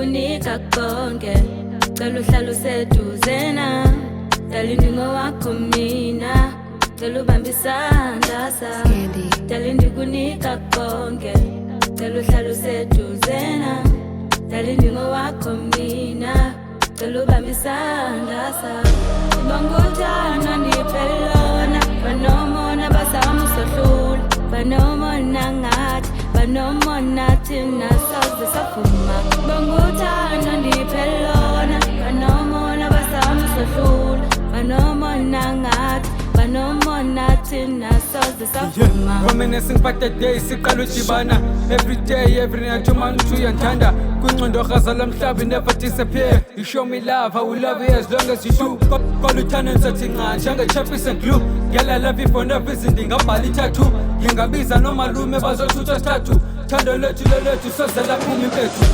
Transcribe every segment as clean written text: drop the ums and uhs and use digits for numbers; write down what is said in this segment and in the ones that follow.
ndikunika konke, cela uhlale useduzena, dala indingo wakho mina, cela ubambe isandla sami, dala ndikunika konke, cela uhlale useduzena, dala indingo wakho mina, cela ubambe isandla sami. Bangutana ndiphelona, banomona basami usohlula, banomona ngathi, banomona thina soze safuma. Bangutana ndiphelona, banomona basami usohlula, banomona ngathi, banomona thina soze safuma. Reminiscing back the days siqala udibana every day every night man uyandithanda kwincendo rhazala mhlaba never disappear. You show me love, I will love you as long as you do. Call uthando ndisathi nca njenge-chapis and glue. Girl, I love you for no reason, ndingabhala i-tattoo. Ngingabiza nomalume bazothutha sithathu. Thando lethu lelethu soze laphuma impethu.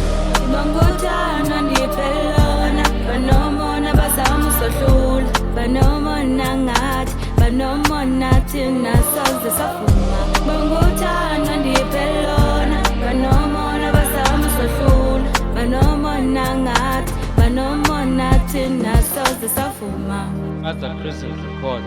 Bangutana ndiphelona, banomona basami usohlula, banomona ngathi, banomona thina soze safuma. Bangutana ndiphelona, banomona basami usohlula, banomona ngathi, banomona thina soze safuma. As the Christians record.